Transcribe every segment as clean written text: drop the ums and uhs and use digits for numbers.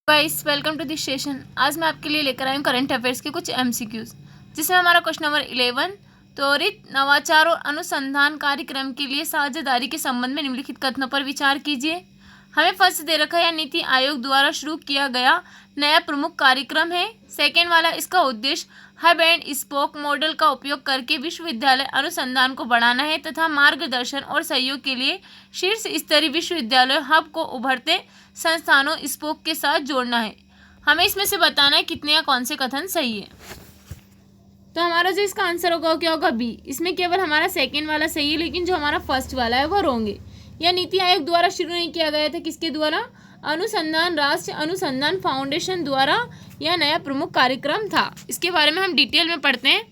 Guys welcome to this session. आज मैं आपके लिए लेकर आई हूँ करंट अफेयर्स के कुछ एमसीक्यूज, जिसमें हमारा क्वेश्चन नंबर 11, त्वरित नवाचार और अनुसंधान कार्यक्रम के लिए साझेदारी के संबंध में निम्नलिखित कथनों पर विचार कीजिए। हमें फर्स्ट दे रखा है, यह नीति आयोग द्वारा शुरू किया गया नया प्रमुख कार्यक्रम है। सेकेंड वाला, इसका उद्देश्य हब एंड स्पोक मॉडल का उपयोग करके विश्वविद्यालय अनुसंधान को बढ़ाना है तथा मार्गदर्शन और सहयोग के लिए शीर्ष स्तरीय विश्वविद्यालय हब को उभरते संस्थानों स्पोक के साथ जोड़ना है। हमें इसमें से बताना है कितने या कौन से कथन सही है। तो हमारा जो इसका आंसर होगा वो क्या होगा, बी। इसमें केवल हमारा सेकेंड वाला सही है, लेकिन जो हमारा फर्स्ट वाला है वो रॉन्ग है। यह नीति आयोग द्वारा शुरू नहीं किया गया था, किसके द्वारा? अनुसंधान राष्ट्रीय अनुसंधान फाउंडेशन द्वारा यह नया प्रमुख कार्यक्रम था। इसके बारे में हम डिटेल में पढ़ते हैं।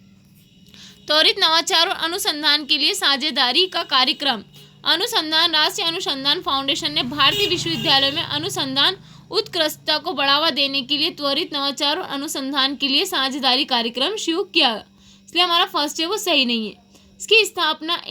त्वरित नवाचार और अनुसंधान के लिए साझेदारी का कार्यक्रम। अनुसंधान राष्ट्रीय अनुसंधान फाउंडेशन ने भारतीय विश्वविद्यालयों में अनुसंधान उत्कृष्टता को बढ़ावा देने के लिए त्वरित नवाचार और अनुसंधान के लिए साझेदारी कार्यक्रम शुरू किया, इसलिए हमारा फर्स्ट है वो सही नहीं है। इसकी स्थापना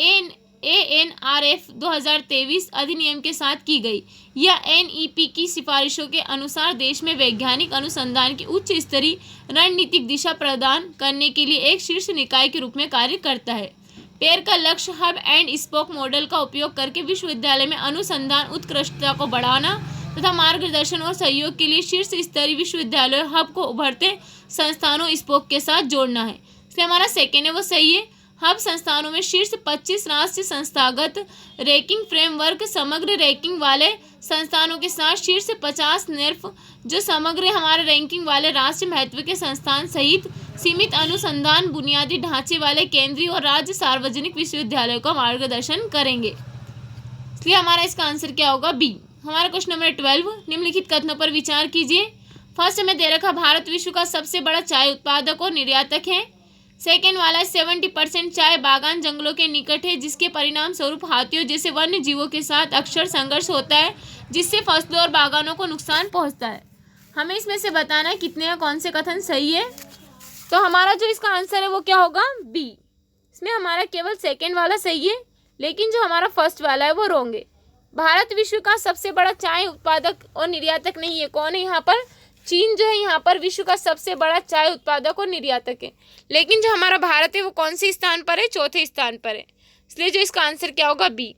ANRF 2023 अधिनियम के साथ की गई। यह NEP की सिफारिशों के अनुसार देश में वैज्ञानिक अनुसंधान की उच्च स्तरीय रणनीतिक दिशा प्रदान करने के लिए एक शीर्ष निकाय के रूप में कार्य करता है। पेयर का लक्ष्य हब एंड स्पोक मॉडल का उपयोग करके विश्वविद्यालय में अनुसंधान उत्कृष्टता को बढ़ाना तथा मार्गदर्शन और सहयोग के लिए शीर्ष स्तरीय विश्वविद्यालय हब को उभरते संस्थानों स्पोक के साथ जोड़ना है, इसलिए हमारा सेकेंड है वो सही है। हब संस्थानों में शीर्ष 25 राष्ट्रीय संस्थागत रैंकिंग फ्रेमवर्क समग्र रैंकिंग वाले संस्थानों के साथ शीर्ष 50 नेर्फ जो समग्र हमारे रैंकिंग वाले राष्ट्रीय महत्व के संस्थान सहित सीमित अनुसंधान बुनियादी ढांचे वाले केंद्रीय और राज्य सार्वजनिक विश्वविद्यालयों का मार्गदर्शन करेंगे, इसलिए हमारा इसका आंसर क्या होगा, बी। हमारा क्वेश्चन नंबर 12, निम्नलिखित कथनों पर विचार कीजिए। फर्स्ट हमें दे रखा, भारत विश्व का सबसे बड़ा चाय उत्पादक और निर्यातक है। सेकेंड वाला, 70% चाय बागान जंगलों के निकट है, जिसके परिणाम स्वरूप हाथियों जैसे वन्य जीवों के साथ अक्सर संघर्ष होता है, जिससे फसलों और बागानों को नुकसान पहुंचता है। हमें इसमें से बताना है कितने या कौन से कथन सही है। तो हमारा जो इसका आंसर है वो क्या होगा, बी। इसमें हमारा केवल सेकेंड वाला सही है, लेकिन जो हमारा फर्स्ट वाला है वो रॉन्ग है। भारत विश्व का सबसे बड़ा चाय उत्पादक और निर्यातक नहीं है। कौन है यहाँ पर? चीन जो है यहाँ पर विश्व का सबसे बड़ा चाय उत्पादक और निर्यातक है, लेकिन जो हमारा भारत है वो कौन से स्थान पर है? चौथे स्थान पर है, इसलिए जो इसका आंसर क्या होगा, बी।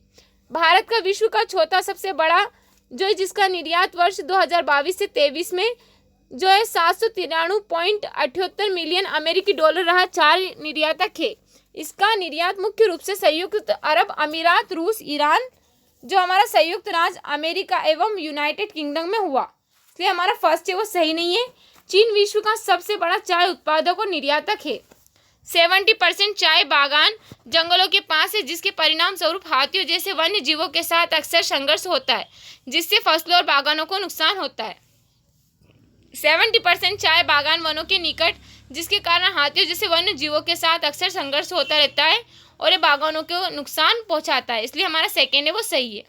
भारत का विश्व का चौथा सबसे बड़ा जो है, जिसका निर्यात वर्ष 2022 से 23 में जो है 793.78 मिलियन अमेरिकी डॉलर रहा। 4 निर्यातक है। इसका निर्यात मुख्य रूप से संयुक्त अरब अमीरात, रूस, ईरान, जो हमारा संयुक्त राज्य अमेरिका एवं यूनाइटेड किंगडम में हुआ, इसलिए हमारा फर्स्ट है वो सही नहीं है। चीन विश्व का सबसे बड़ा चाय उत्पादक और निर्यातक है। 70% चाय बागान जंगलों के पास है, जिसके परिणाम स्वरूप हाथियों जैसे वन्य जीवों के साथ अक्सर संघर्ष होता है, जिससे फसलों और बागानों को नुकसान होता है। 70% चाय बागान वनों के निकट, जिसके कारण हाथियों जैसे वन्य जीवों के साथ अक्सर संघर्ष होता रहता है और ये बागानों को नुकसान पहुंचाता है, इसलिए हमारा सेकेंड है वो सही है।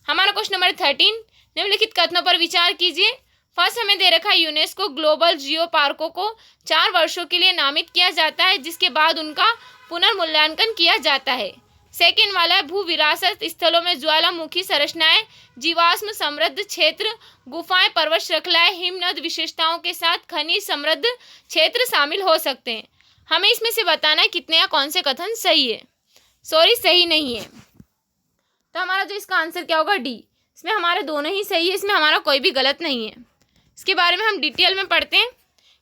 हमारा क्वेश्चन नंबर 13, निम्नलिखित कथनों पर विचार कीजिए। फर्स्ट हमें दे रखा, यूनेस्को ग्लोबल जियो पार्कों को 4 वर्षों के लिए नामित किया जाता है, जिसके बाद उनका पुनर्मूल्यांकन किया जाता है। सेकेंड वाला, भू विरासत स्थलों में ज्वालामुखी संरचनाएं, जीवाश्म समृद्ध क्षेत्र, गुफाएं, पर्वत श्रृंखलाएं, हिमनद विशेषताओं के साथ खनिज समृद्ध क्षेत्र शामिल हो सकते हैं। हमें इसमें से बताना है कितने या कौन से कथन सही है। सॉरी, सही नहीं है। तो हमारा जो इसका आंसर क्या होगा, डी। इसमें हमारे दोनों ही सही है, इसमें हमारा कोई भी गलत नहीं है। इसके बारे में हम डिटेल में पढ़ते हैं।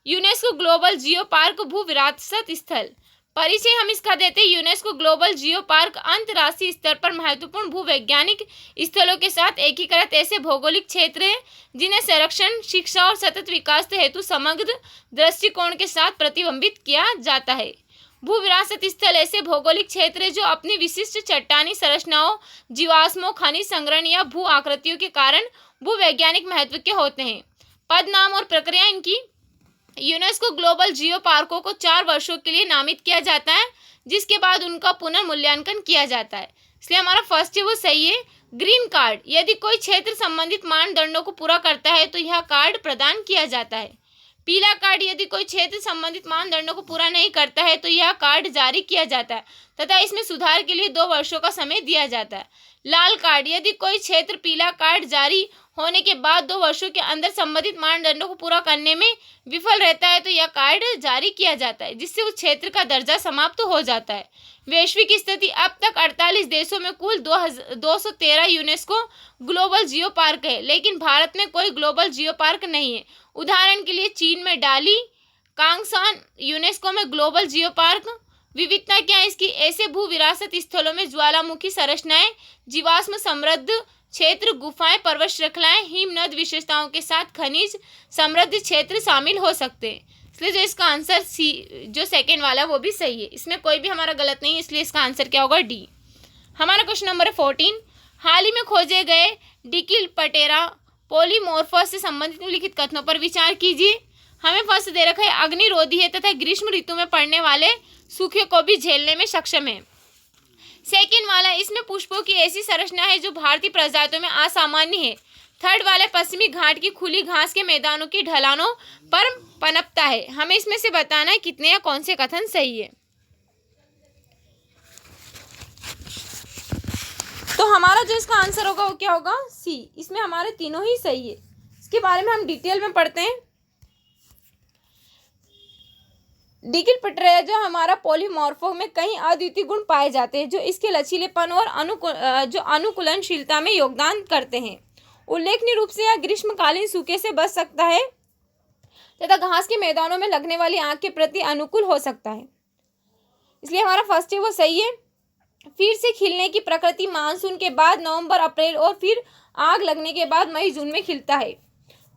यूनेस्को ग्लोबल जियो पार्क भू विरासत स्थल। परिचय हम इसका देते हैं। यूनेस्को ग्लोबल जियो पार्क अंतर्राष्ट्रीय स्तर पर महत्वपूर्ण भूवैज्ञानिक स्थलों के साथ एकीकृत ऐसे भौगोलिक क्षेत्र हैं जिन्हें संरक्षण, शिक्षा और सतत विकास हेतु समग्र दृष्टिकोण के साथ प्रतिबिंबित किया जाता है। भू विरासत स्थल ऐसे भौगोलिक क्षेत्र है जो अपनी विशिष्ट चट्टानी संरचनाओं, जीवाश्मों, खनिज संग्रहण या भू आकृतियों के कारण भूवैज्ञानिक महत्व के होते हैं। पद, नाम और प्रक्रिया इनकी। यूनेस्को ग्लोबल जियो पार्कों को 4 वर्षों के लिए नामित किया जाता है, जिसके बाद उनका पुनर्मूल्यांकन किया जाता है, इसलिए हमारा फर्स्ट है वो सही है। ग्रीन कार्ड, यदि कोई क्षेत्र संबंधित मानदंडों को पूरा करता है तो यह कार्ड प्रदान किया जाता है। पीला कार्ड, यदि कोई क्षेत्र संबंधित मानदंडों को पूरा नहीं करता है तो यह कार्ड जारी किया जाता है तथा इसमें सुधार के लिए 2 वर्षों का समय दिया जाता है। लाल कार्ड, यदि कोई क्षेत्र पीला कार्ड जारी होने के बाद 2 वर्षों के अंदर संबंधित मानदंडों को पूरा करने में विफल रहता है तो यह कार्ड जारी किया जाता है, जिससे उस क्षेत्र का दर्जा समाप्त हो जाता है। वैश्विक स्थिति, अब तक 48 देशों में कुल 213 यूनेस्को ग्लोबल जियो पार्क है, लेकिन भारत में कोई ग्लोबल जियो पार्क नहीं है। उदाहरण के लिए चीन में डाली कांगसान, यूनेस्को में ग्लोबल जियो पार्क। विविधता क्या है इसकी? ऐसे भू विरासत स्थलों में ज्वालामुखी संरचनाएं, जीवाश्म समृद्ध क्षेत्र, गुफाएं, पर्वत श्रृंखलाएं, हिमनद विशेषताओं के साथ खनिज समृद्ध क्षेत्र शामिल हो सकते हैं। इसलिए जो इसका आंसर सी, जो सेकेंड वाला वो भी सही है, इसमें कोई भी हमारा गलत नहीं है, इसलिए इसका आंसर क्या होगा? डी। हमारा क्वेश्चन नंबर 14, हाल ही में खोजे गए डिकिलपटेरा पॉलीमोर्फस से संबंधित निम्नलिखित कथनों पर विचार कीजिए। हमें फर्स्ट दे रखा है अग्निरोधी है तथा ग्रीष्म ऋतु में पड़ने वाले सूखे को भी झेलने में सक्षम है। सेकेंड वाला, इसमें पुष्पों की ऐसी संरचना है जो भारतीय प्रजातियों में असामान्य है। थर्ड वाला, पश्चिमी घाट की खुली घास के मैदानों की ढलानों पर पनपता है। हमें इसमें से बताना है कितने या कौन से कथन सही है। तो हमारा जो इसका आंसर होगा वो क्या होगा? सी। इसमें हमारे तीनों ही सही है। इसके बारे में हम डिटेल में पढ़ते हैं। डिकिलपटेरा जो हमारा पॉलीमॉर्फो में कई अद्वितीय गुण पाए जाते हैं जो इसके लचीलेपन और अनुकूलनशीलता में योगदान करते हैं। उल्लेखनीय रूप से यह ग्रीष्मकालीन सूखे से बच सकता है तथा घास के मैदानों में लगने वाली आग के प्रति अनुकूल हो सकता है, इसलिए हमारा फर्स्ट है वो सही है। फिर से खिलने की प्रकृति मानसून के बाद नवंबर अप्रैल और फिर आग लगने के बाद मई जून में खिलता है।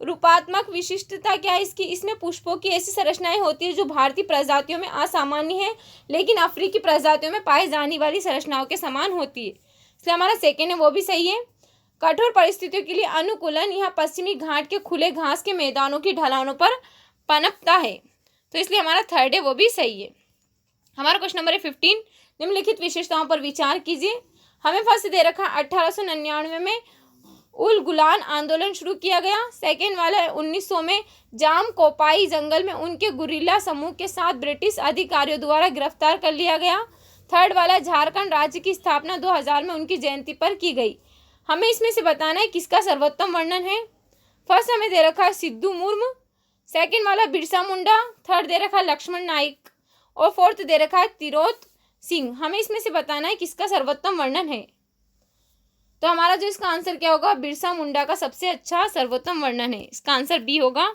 रूपात्मक विशिष्टता क्या है इसकी? इसमें पुष्पों की ऐसी संरचनाएं होती है जो भारतीय प्रजातियों में असामान्य है लेकिन अफ्रीकी प्रजातियों में पाई जाने वाली संरचनाओं के समान होती है, इसलिए हमारा सेकेंड है वो भी सही है। कठोर परिस्थितियों के लिए अनुकूलन, यह पश्चिमी घाट के खुले घास के मैदानों की ढलानों पर पनपता है, तो इसलिए हमारा थर्ड है वो भी सही है। हमारा क्वेश्चन नंबर 15, निम्नलिखित विशेषताओं पर विचार कीजिए। हमें फर्स्ट दे रखा 1899 में उल गुलान आंदोलन शुरू किया गया। सेकेंड वाला है 1900 में जाम कोपाई जंगल में उनके गुरिल्ला समूह के साथ ब्रिटिश अधिकारियों द्वारा गिरफ्तार कर लिया गया। थर्ड वाला झारखंड राज्य की स्थापना 2000 में उनकी जयंती पर की गई। हमें इसमें से बताना है किसका सर्वोत्तम वर्णन है। फर्स्ट हमें दे रखा है सिद्धू मुर्मू, सेकेंड वाला बिरसा मुंडा, थर्ड दे रखा है लक्ष्मण नाइक और फोर्थ दे रखा है तिरोत सिंह। हमें इसमें से बताना है किसका सर्वोत्तम वर्णन है। तो हमारा जो इसका आंसर क्या होगा? बिरसा मुंडा का सबसे अच्छा सर्वोत्तम वर्णन है, इसका आंसर बी होगा।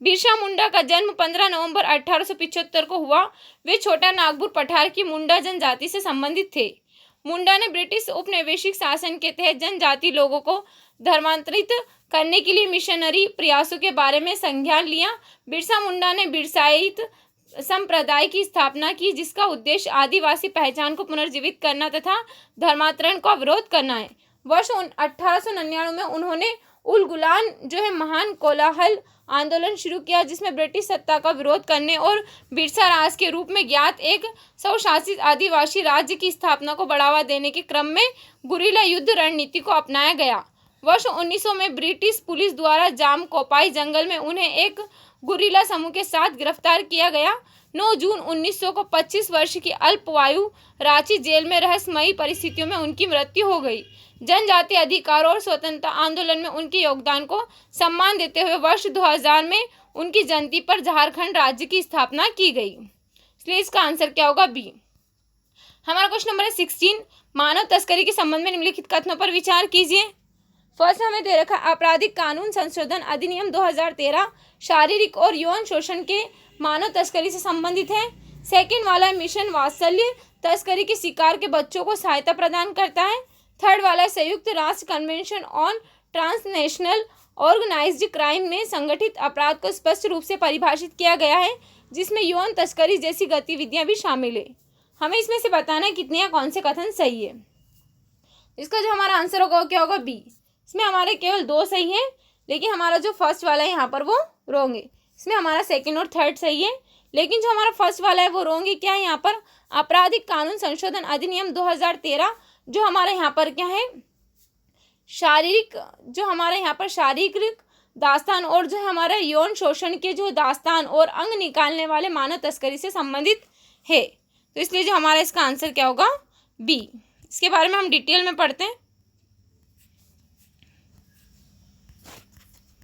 बिरसा मुंडा का जन्म 15 नवंबर 1875 को हुआ। वे छोटा नागपुर पठार की मुंडा जनजाति से संबंधित थे। मुंडा ने ब्रिटिश उपनिवेशिक शासन के तहत जनजाति लोगों को धर्मांतरित करने के लिए मिशनरी प्रयासों के बारे में संज्ञान लिया। बिरसा मुंडा ने बिरसाइत संप्रदाय की स्थापना की जिसका उद्देश्य आदिवासी पहचान को पुनर्जीवित करना तथा धर्मांतरण का विरोध करना है। वर्ष 1899 में उन्होंने उल गुलान जो है महान कोलाहल आंदोलन शुरू किया जिसमें ब्रिटिश सत्ता का विरोध करने और बिरसा राज के रूप में ज्ञात एक स्वशासित आदिवासी राज्य की स्थापना को बढ़ावा देने के क्रम में गुरिल्ला युद्ध रणनीति को अपनाया गया। वर्ष 1900 में ब्रिटिश पुलिस द्वारा जाम कोपाई जंगल में उन्हें एक गुरिल्ला समूह के साथ गिरफ्तार किया गया। 9 जून 1900 को 25 वर्ष की अल्पवायु रांची जेल में रहस्यमयी परिस्थितियों में उनकी मृत्यु हो गई। जनजातीय अधिकारों और स्वतंत्रता आंदोलन में उनके योगदान को सम्मान देते हुए वर्ष 2000 में उनकी जयंती पर झारखंड राज्य की स्थापना की गई, इसलिए इसका आंसर क्या होगा? बी। हमारा क्वेश्चन नंबर 16, मानव तस्करी के संबंध में निम्नलिखित कथनों पर विचार कीजिए। फर्स्ट हमें दे रखा आपराधिक कानून संशोधन अधिनियम 2013 शारीरिक और यौन शोषण के मानव तस्करी से संबंधित है। सेकेंड वाला मिशन वात्सल्य तस्करी के शिकार के बच्चों को सहायता प्रदान करता है। थर्ड वाला संयुक्त राष्ट्र convention on transnational organised crime में संगठित अपराध को स्पष्ट रूप से परिभाषित किया गया है जिसमें यौन तस्करी जैसी गतिविधियां भी शामिल है। हमें इसमें से बताना है कितने या कौन से कथन सही है। इसका जो हमारा आंसर होगा वो क्या होगा? बी। इसमें हमारे केवल 2 सही हैं लेकिन हमारा जो फर्स्ट वाला है यहाँ पर वो रॉन्ग है। इसमें हमारा सेकेंड और थर्ड सही है लेकिन जो हमारा फर्स्ट वाला है वो रॉन्ग है। क्या है यहाँ पर? आपराधिक कानून संशोधन अधिनियम 2013 जो हमारे यहाँ पर क्या है शारीरिक, जो हमारे यहाँ पर शारीरिक दास्तान और जो हमारा यौन शोषण के जो दास्तान और अंग निकालने वाले मानव तस्करी से संबंधित है, तो इसलिए जो हमारा इसका आंसर क्या होगा? बी। इसके बारे में हम डिटेल में पढ़ते हैं।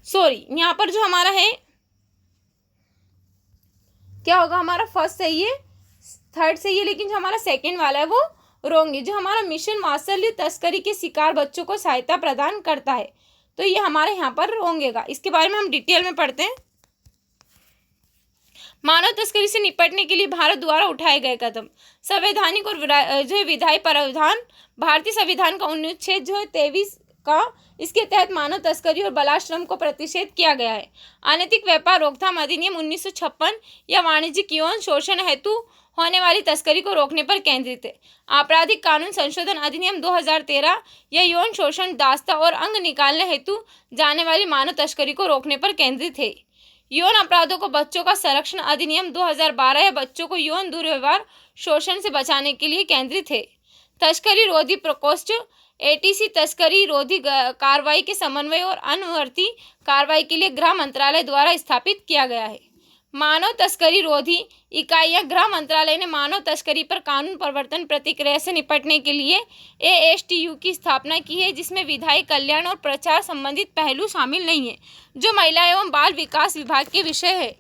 सॉरी, यहाँ पर जो हमारा है क्या होगा, हमारा फर्स्ट सही है, थर्ड सही है, लेकिन जो हमारा सेकंड वाला है वो रॉन्ग है। जो हमारा मिशन मात्सल्य तस्करी के शिकार बच्चों को सहायता प्रदान करता है, तो ये हमारे यहाँ पर होंगेगा। इसके बारे में हम डिटेल में पढ़ते हैं। मानव तस्करी से निपटने के लिए भारत द्वारा उठाए गए कदम। संवैधानिक और जो है विधायी प्रावधान, भारतीय संविधान का अनुच्छेद जो है 23 का, इसके तहत मानव तस्करी और बालाश्रम को प्रतिषेध किया गया है। अनैतिक व्यापार रोकथाम अधिनियम 1956 या वाणिज्यिक यौन शोषण हेतु होने वाली तस्करी को रोकने पर केंद्रित है। आपराधिक कानून संशोधन अधिनियम 2013 या यौन शोषण, दास्ता और अंग निकालने हेतु जाने वाली मानव तस्करी को रोकने पर केंद्रित है। यौन अपराधों को बच्चों का संरक्षण अधिनियम 2012 या बच्चों को यौन दुर्व्यवहार शोषण से बचाने के लिए केंद्रित है। तस्करी रोधी प्रकोष्ठ एटीसी तस्करी रोधी कार्रवाई के समन्वय और अनुवर्ती कार्रवाई के लिए गृह मंत्रालय द्वारा स्थापित किया गया है। मानव तस्करी रोधी इकाइयां, गृह मंत्रालय ने मानव तस्करी पर कानून प्रवर्तन प्रतिक्रिया से निपटने के लिए ASTU की स्थापना की है, जिसमें विधायी कल्याण और प्रचार संबंधित पहलू शामिल नहीं है, जो महिला एवं बाल विकास विभाग के विषय है।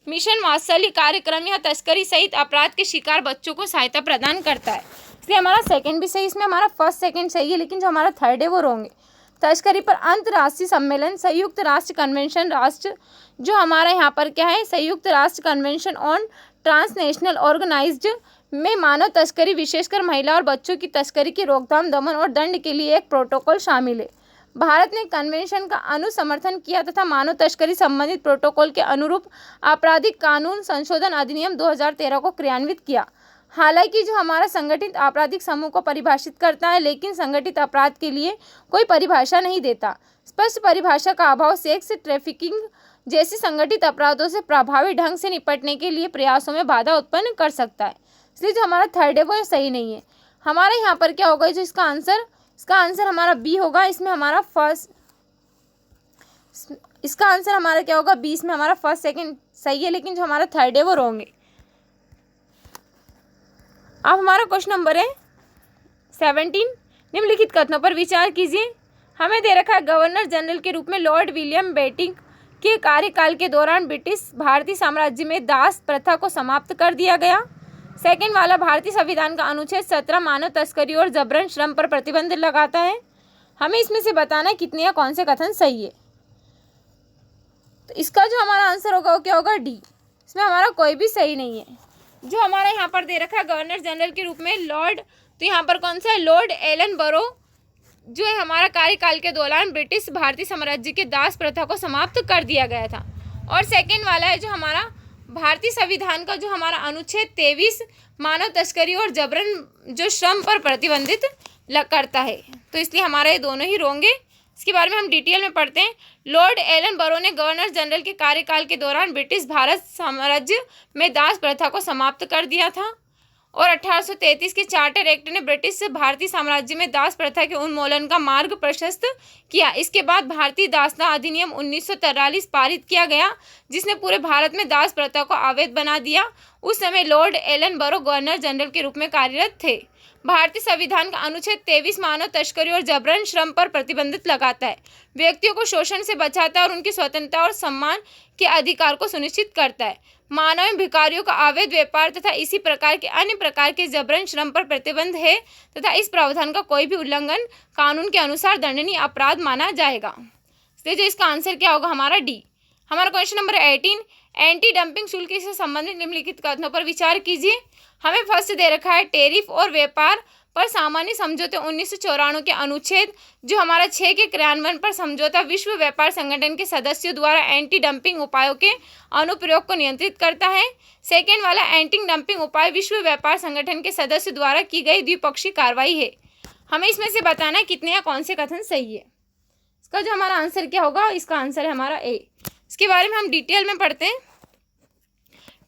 मिशन वात्सल्य कार्यक्रम यह तस्करी सहित अपराध के शिकार बच्चों को सहायता प्रदान करता है, इसलिए हमारा सेकंड भी सही, इसमें हमारा फर्स्ट सेकंड सही है, लेकिन जो हमारा थर्ड है वो रॉन्ग है। तस्करी पर अंतर्राष्ट्रीय सम्मेलन, संयुक्त राष्ट्र कन्वेंशन, राष्ट्र जो हमारा यहाँ पर क्या है, संयुक्त राष्ट्र कन्वेंशन ऑन ट्रांसनेशनल ऑर्गेनाइज्ड में मानव तस्करी, विशेषकर महिला और बच्चों की तस्करी की रोकथाम, दमन और दंड के लिए एक प्रोटोकॉल शामिल है। भारत ने कन्वेंशन का अनुसमर्थन किया तथा मानव तस्करी संबंधित प्रोटोकॉल के अनुरूप आपराधिक कानून संशोधन अधिनियम 2013 को क्रियान्वित किया। हालांकि जो हमारा संगठित आपराधिक समूह को परिभाषित करता है, लेकिन संगठित अपराध के लिए कोई परिभाषा नहीं देता। स्पष्ट परिभाषा का अभाव सेक्स ट्रैफिकिंग जैसे संगठित अपराधों से प्रभावी ढंग से निपटने के लिए प्रयासों में बाधा उत्पन्न कर सकता है, इसलिए जो हमारा थर्ड है वो सही नहीं है। हमारा यहाँ पर क्या होगा, जो इसका आंसर हमारा बी होगा। इसमें हमारा इसका आंसर हमारा क्या होगा, 20 में हमारा फर्स्ट सेकंड सही है, लेकिन जो हमारा थर्ड है वो रॉन्ग है। अब हमारा क्वेश्चन नंबर है 17। निम्नलिखित कथनों पर विचार कीजिए। हमें दे रखा है गवर्नर जनरल के रूप में लॉर्ड विलियम बेंटिंक के कार्यकाल के दौरान ब्रिटिश भारतीय साम्राज्य में दास प्रथा को समाप्त कर दिया गया। सेकंड वाला, भारतीय संविधान का अनुच्छेद 17 मानव तस्करी और जबरन श्रम पर प्रतिबंध लगाता है। हमें इसमें से बताना है कितने या कौन से कथन सही है। तो इसका जो हमारा आंसर होगा वो क्या होगा, डी। इसमें हमारा कोई भी सही नहीं है। जो हमारा यहाँ पर दे रखा है गवर्नर जनरल के रूप में लॉर्ड, तो यहाँ पर कौन सा है, लॉर्ड एलन बरो, जो है हमारा कार्यकाल के दौरान ब्रिटिश भारतीय साम्राज्य के दास प्रथा को समाप्त कर दिया गया था। और सेकंड वाला है जो हमारा भारतीय संविधान का जो हमारा अनुच्छेद 23 मानव तस्करी और जबरन जो श्रम पर प्रतिबंधित करता है, तो इसलिए हमारा ये दोनों ही रॉन्ग है। इसके बारे में हम डिटेल में पढ़ते हैं। लॉर्ड एलन बरो ने गवर्नर जनरल के कार्यकाल के दौरान ब्रिटिश भारत साम्राज्य में दास प्रथा को समाप्त कर दिया था और 1833 के चार्टर एक्ट ने ब्रिटिश भारतीय साम्राज्य में दास प्रथा के उन्मूलन का मार्ग प्रशस्त किया। इसके बाद भारतीय दासता अधिनियम 1943 पारित किया गया, जिसने पूरे भारत में दास प्रथा को अवैध बना दिया। उस समय लॉर्ड एलन बरो गवर्नर जनरल के रूप में कार्यरत थे। भारतीय संविधान का अनुच्छेद 23 मानव तस्करी और जबरन श्रम पर प्रतिबंधित लगाता है, व्यक्तियों को शोषण से बचाता है और उनकी स्वतंत्रता और सम्मान के अधिकार को सुनिश्चित करता है। मानव एवं भिखारियों का अवैध व्यापार तथा इसी प्रकार के अन्य प्रकार के जबरन श्रम पर प्रतिबंध है तथा इस प्रावधान का कोई भी उल्लंघन कानून के अनुसार दंडनीय अपराध माना जाएगा। इसलिए जो इसका आंसर क्या होगा, हमारा डी। हमारा क्वेश्चन नंबर 18, एंटी डंपिंग शुल्क से संबंधित निम्नलिखित कथनों पर विचार कीजिए। हमें फर्स्ट दे रखा है टैरिफ और व्यापार पर सामान्य समझौते 1994 के अनुच्छेद जो हमारा 6 के क्रियान्वयन पर समझौता विश्व व्यापार संगठन के सदस्यों द्वारा एंटी डंपिंग उपायों के अनुप्रयोग को नियंत्रित करता है। सेकेंड वाला, एंटी डंपिंग उपाय विश्व व्यापार संगठन के सदस्यों द्वारा की गई द्विपक्षीय कार्रवाई है। हमें इसमें से बताना है कितने या कौन से कथन सही है। इसका जो हमारा आंसर क्या होगा, इसका आंसर है हमारा ए। इसके बारे में हम डिटेल में पढ़ते हैं।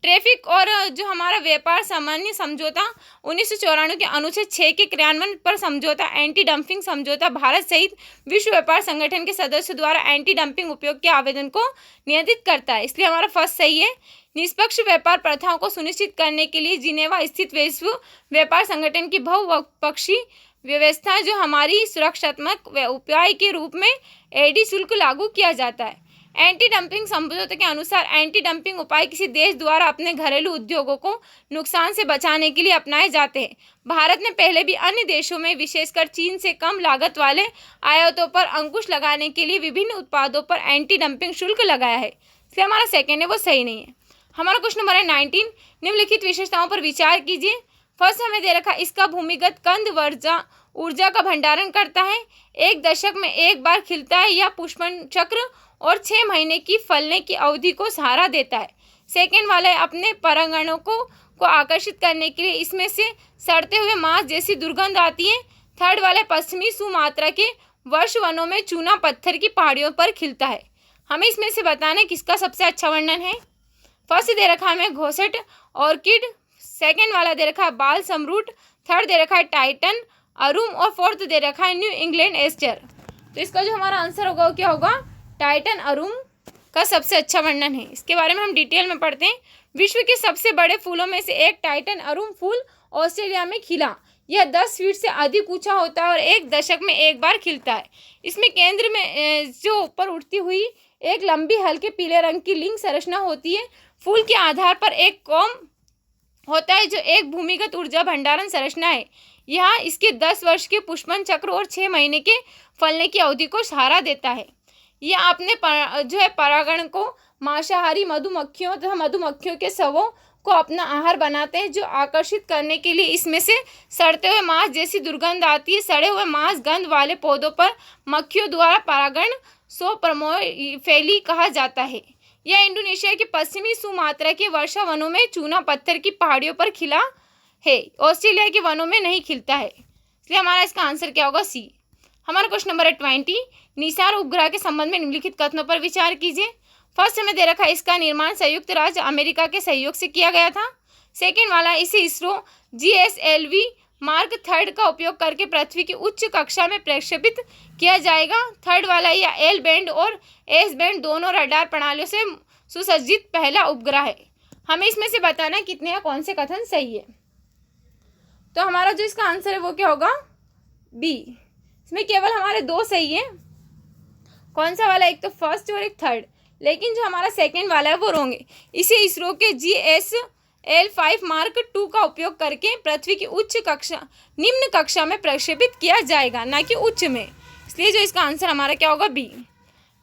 ट्रैफिक और जो हमारा व्यापार सामान्य समझौता 1994 के अनुच्छेद 6 के क्रियान्वयन पर समझौता एंटी डंपिंग समझौता भारत सहित विश्व व्यापार संगठन के सदस्यों द्वारा एंटी डंपिंग उपयोग के आवेदन को नियंत्रित करता है, इसलिए हमारा फर्स्ट सही है। निष्पक्ष व्यापार प्रथाओं को सुनिश्चित करने के लिए जिनेवा स्थित विश्व व्यापार संगठन की बहुपक्षीय व्यवस्था जो हमारी सुरक्षात्मक उपाय के रूप में एडी शुल्क लागू किया जाता है। एंटी डंपिंग समझौते के अनुसार एंटी डंपिंग उपाय किसी देश द्वारा अपने घरेलू उद्योगों को नुकसान से बचाने के लिए अपनाए जाते हैं। भारत ने पहले भी अन्य देशों में, विशेषकर चीन से कम लागत वाले आयातों पर अंकुश लगाने के लिए विभिन्न उत्पादों पर एंटी डंपिंग शुल्क लगाया है। इसलिए हमारा सेकेंड है वो सही नहीं है। हमारा क्वेश्चन नंबर है 19, निम्नलिखित विशेषताओं पर विचार कीजिए। फर्स्ट हमें दे रखा, इसका भूमिगत कंद ऊर्जा का भंडारण करता है, एक दशक में एक बार खिलता है या पुष्पन चक्र और 6 महीने की फलने की अवधि को सहारा देता है। सेकेंड वाला है, अपने परागणों को आकर्षित करने के लिए इसमें से सड़ते हुए मांस जैसी दुर्गंध आती है। थर्ड वाला है, पश्चिमी सुमात्रा के वर्ष वनों में चूना पत्थर की पहाड़ियों पर खिलता है। हमें इसमें से बताना किसका सबसे अच्छा वर्णन है। फर्स्ट दे रखा है हमें घोसट ऑर्किड, सेकेंड वाला दे रखा है बाल समरूट, थर्ड दे रखा है टाइटन अरुम और फोर्थ दे रखा है न्यू इंग्लैंड एस्टर। तो इसका जो हमारा आंसर होगा वो क्या होगा, टाइटन अरुम का सबसे अच्छा वर्णन है। इसके बारे में हम डिटेल में पढ़ते हैं। विश्व के सबसे बड़े फूलों में से एक टाइटन अरुम फूल ऑस्ट्रेलिया में खिला। यह 10 फीट से अधिक ऊंचा होता है और एक दशक में एक बार खिलता है। इसमें केंद्र में जो ऊपर उठती हुई एक लंबी हल्के पीले रंग की लिंग संरचना होती है। फूल के आधार पर एक कॉम होता है जो एक भूमिगत ऊर्जा भंडारण संरचना है। यह इसके 10 वर्ष के पुष्पन चक्र और 6 महीने के फलने की अवधि को सहारा देता है। यह अपने जो है परागण को मांसाहारी मधुमक्खियों तथा मधुमक्खियों के शवों को अपना आहार बनाते हैं, जो आकर्षित करने के लिए इसमें से सड़ते हुए मांस जैसी दुर्गंध आती है। सड़े हुए मांस गंध वाले पौधों पर मक्खियों द्वारा परागण सोप्रमोफेली कहा जाता है। यह इंडोनेशिया के पश्चिमी सुमात्रा के वर्षा वनों में चूना पत्थर की पहाड़ियों पर खिला है, ऑस्ट्रेलिया के वनों में नहीं खिलता है। इसलिए हमारा इसका आंसर क्या होगा, सी। हमारा क्वेश्चन नंबर है 20, निसार उपग्रह के संबंध में निम्नलिखित कथनों पर विचार कीजिए। फर्स्ट हमें दे रखा है, इसका निर्माण संयुक्त राज्य अमेरिका के सहयोग से किया गया था। सेकेंड वाला, इसे इसरो GSLV मार्क 3 का उपयोग करके पृथ्वी की उच्च कक्षा में प्रक्षेपित किया जाएगा। थर्ड वाला, यह एल बैंड और एस बैंड दोनों रडार प्रणालियों से सुसज्जित पहला उपग्रह है। हमें इसमें से बताना कितने या कौन से कथन सही है। तो हमारा जो इसका आंसर है वो क्या होगा, बी। इसमें केवल हमारे 2 सही है। कौन सा वाला, एक तो फर्स्ट और एक थर्ड, लेकिन जो हमारा सेकेंड वाला है वो रॉन्ग है। इसे इसरो के GSL-5 मार्क 2 का उपयोग करके पृथ्वी की निम्न कक्षा में प्रक्षेपित किया जाएगा, ना कि उच्च में। इसलिए जो इसका आंसर हमारा क्या होगा, B.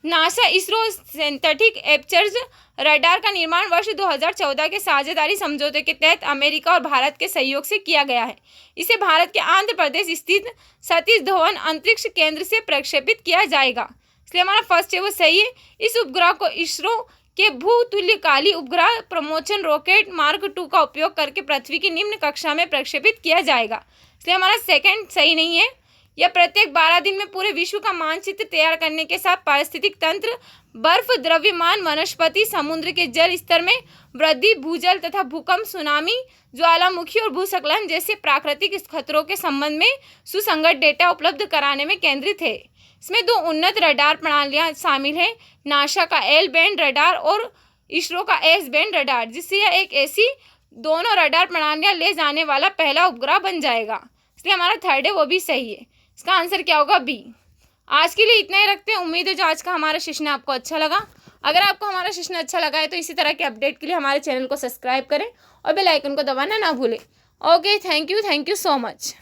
NASA ISRO synthetic aperture radar का निर्माण वर्ष 2014 के साझेदारी समझौते के तहत अमेरिका और भारत के सहयोग से किया गया है। इसे भारत के आंध्र प्रदेश स्थित सतीश धवन अंतरिक्ष केंद्र से प्रक्षेपित किया जाएगा। इसलिए हमारा फर्स्ट है वो सही है। इस उपग्रह को इसरो के भूतुल्यकाली उपग्रह प्रमोशन रॉकेट मार्क 2 का उपयोग करके पृथ्वी की निम्न कक्षा में प्रक्षेपित किया जाएगा। इसलिए हमारा सेकंड सही नहीं है। यह प्रत्येक 12 दिन में पूरे विश्व का मानचित्र तैयार करने के साथ पारिस्थितिक तंत्र, बर्फ, द्रव्यमान वनस्पति, समुद्र के जल स्तर में वृद्धि, भूजल तथा भूकंप, सुनामी, ज्वालामुखी और भूस्खलन जैसे प्राकृतिक खतरों के संबंध में सुसंगत डेटा उपलब्ध कराने में केंद्रित है। इसमें 2 उन्नत रडार प्रणालियां शामिल हैं, नासा का एल बैंड रडार और इसरो का एस बैंड रडार, जिससे यह एक ऐसी दोनों रडार प्रणालियां ले जाने वाला पहला उपग्रह बन जाएगा। इसलिए हमारा थर्ड है वो भी सही है। इसका आंसर क्या होगा, बी। आज के लिए इतना ही रखते हैं। उम्मीद है जो आज का हमारा सेशन आपको अच्छा लगा। अगर आपको हमारा सेशन अच्छा लगा है तो इसी तरह के अपडेट के लिए हमारे चैनल को सब्सक्राइब करें और बेल आइकन को दबाना ना भूलें। Okay, thank you so much.